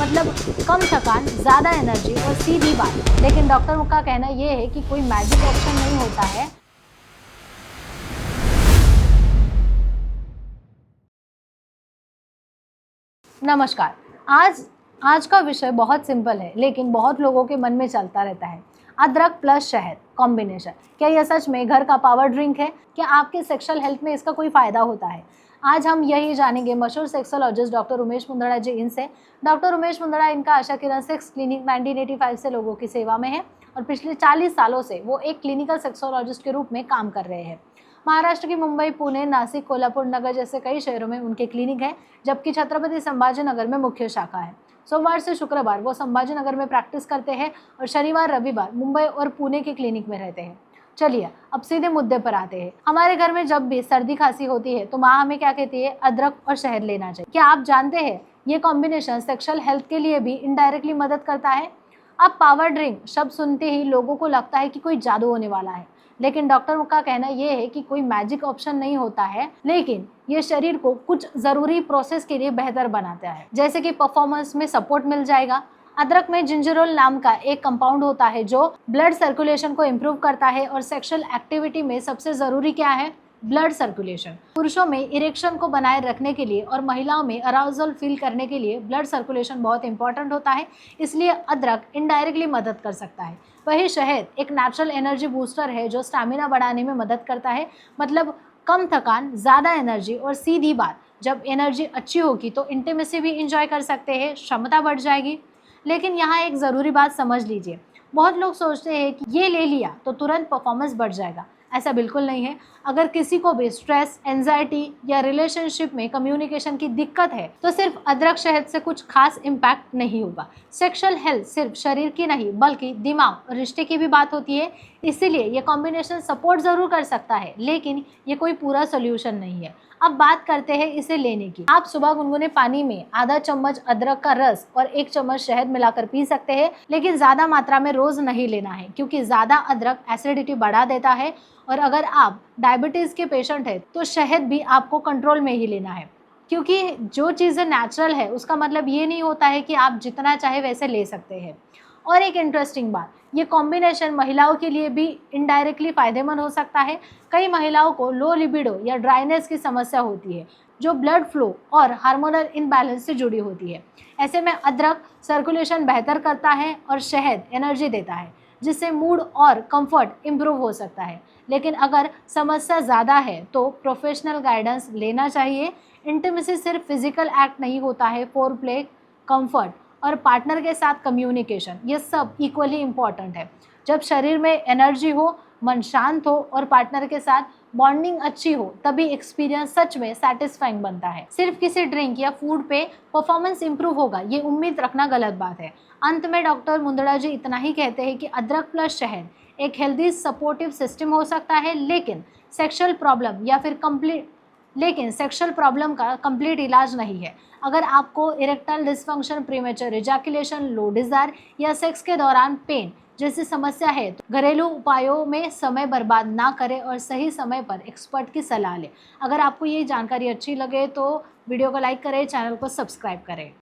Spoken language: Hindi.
मतलब कम थकान, ज़्यादा एनर्जी और सीधी बात। लेकिन डॉक्टर का कहना ये है कि कोई मैजिक ऑप्शन नहीं होता है। नमस्कार। आज का विषय बहुत सिंपल है, लेकिन बहुत लोगों के मन में चलता रहता है। अदरक प्लस शहद कॉम्बिनेशन, क्या यह सच में घर का पावर ड्रिंक है? क्या आपके सेक्सुअल हेल्थ में इसका कोई फायदा होता है? आज हम यही जानेंगे मशहूर सेक्सोलॉजिस्ट डॉक्टर उमेश मुंदड़ा जी इनसे। डॉक्टर उमेश मुंदड़ा, इनका आशा किरण सेक्स क्लिनिक 1985 से लोगों की सेवा में है और पिछले 40 सालों से वो एक क्लिनिकल सेक्सोलॉजिस्ट के रूप में काम कर रहे हैं। महाराष्ट्र की मुंबई, पुणे, नासिक, कोल्हापुर नगर जैसे कई शहरों में उनके क्लिनिक है, जबकि छत्रपति संभाजी नगर में मुख्य शाखा है। सोमवार से शुक्रवार वो संभाजी नगर में प्रैक्टिस करते हैं और शनिवार रविवार मुंबई और पुणे के क्लिनिक में रहते हैं। चलिए अब सीधे मुद्दे पर आते हैं। हमारे घर में जब भी सर्दी खांसी होती है तो माँ हमें क्या कहती है? अदरक और शहद लेना चाहिए। क्या आप जानते हैं ये कॉम्बिनेशन सेक्सुअल हेल्थ के लिए भी इनडायरेक्टली मदद करता है? अब पावर ड्रिंक शब्द सुनते ही लोगों को लगता है कि कोई जादू होने वाला है, लेकिन डॉक्टर का कहना यह है कि कोई मैजिक ऑप्शन नहीं होता है, लेकिन ये शरीर को कुछ ज़रूरी प्रोसेस के लिए बेहतर बनाता है, जैसे कि परफॉर्मेंस में सपोर्ट मिल जाएगा। अदरक में जिंजरोल नाम का एक कंपाउंड होता है जो ब्लड सर्कुलेशन को इम्प्रूव करता है और सेक्सुअल एक्टिविटी में सबसे ज़रूरी क्या है? Blood circulation. पुरुषों में इरेक्शन को बनाए रखने के लिए और महिलाओं में अराउजल फील करने के लिए ब्लड सर्कुलेशन बहुत इंपॉर्टेंट होता है, इसलिए अदरक इनडायरेक्टली मदद कर सकता है। वही शहद एक नेचुरल एनर्जी बूस्टर है जो स्टैमिना बढ़ाने में मदद करता है, मतलब कम थकान, ज़्यादा एनर्जी और सीधी बात। जब एनर्जी अच्छी होगी तो इंटीमेसी भी इंजॉय कर सकते हैं, क्षमता बढ़ जाएगी। लेकिन यहाँ एक ज़रूरी बात समझ लीजिए, बहुत लोग सोचते हैं कि ये ले लिया तो तुरंत परफॉर्मेंस बढ़ जाएगा। ऐसा बिल्कुल नहीं है। अगर किसी को भी स्ट्रेस, एंजाइटी या रिलेशनशिप में कम्युनिकेशन की दिक्कत है तो सिर्फ अदरक शहद से कुछ खास इम्पैक्ट नहीं होगा। सेक्सुअल हेल्थ सिर्फ शरीर की नहीं बल्कि दिमाग और रिश्ते की भी बात होती है, इसीलिए ये कॉम्बिनेशन सपोर्ट ज़रूर कर सकता है, लेकिन ये कोई पूरा सोल्यूशन नहीं है। अब बात करते हैं इसे लेने की। आप सुबह गुनगुने पानी में आधा चम्मच अदरक का रस और 1 चम्मच शहद मिलाकर पी सकते हैं, लेकिन ज़्यादा मात्रा में रोज़ नहीं लेना है, क्योंकि ज़्यादा अदरक एसिडिटी बढ़ा देता है और अगर आप डायबिटीज़ के पेशेंट हैं तो शहद भी आपको कंट्रोल में ही लेना है, क्योंकि जो चीज़ें नेचुरल है उसका मतलब ये नहीं होता है कि आप जितना चाहे वैसे ले सकते हैं। और एक इंटरेस्टिंग बात, ये कॉम्बिनेशन महिलाओं के लिए भी इनडायरेक्टली फ़ायदेमंद हो सकता है। कई महिलाओं को लो लिबिडो या ड्राइनेस की समस्या होती है जो ब्लड फ्लो और हार्मोनल इनबैलेंस से जुड़ी होती है। ऐसे में अदरक सर्कुलेशन बेहतर करता है और शहद एनर्जी देता है, जिससे मूड और कंफर्ट इम्प्रूव हो सकता है। लेकिन अगर समस्या ज़्यादा है तो प्रोफेशनल गाइडेंस लेना चाहिए। इंटीमेसी सिर्फ फिजिकल एक्ट नहीं होता है, फोरप्ले, कंफर्ट और पार्टनर के साथ कम्युनिकेशन, ये सब इक्वली इम्पॉर्टेंट है। जब शरीर में एनर्जी हो, मन शांत हो और पार्टनर के साथ बॉन्डिंग अच्छी हो, तभी एक्सपीरियंस सच में सेटिस्फाइंग बनता है। सिर्फ किसी ड्रिंक या फूड पे परफॉर्मेंस इंप्रूव होगा ये उम्मीद रखना गलत बात है। अंत में डॉक्टर मुंदड़ा जी इतना ही कहते हैं कि अदरक प्लस शहद एक हेल्दी सपोर्टिव सिस्टम हो सकता है, लेकिन सेक्सुअल प्रॉब्लम का कंप्लीट इलाज नहीं है। अगर आपको इरेक्टाइल डिसफंक्शन, प्रीमेच्योर इजैकुलेशन, लो डिज़ायर या सेक्स के दौरान पेन जैसी समस्या है तो घरेलू उपायों में समय बर्बाद ना करें और सही समय पर एक्सपर्ट की सलाह लें। अगर आपको ये जानकारी अच्छी लगे तो वीडियो को लाइक करें, चैनल को सब्सक्राइब करें।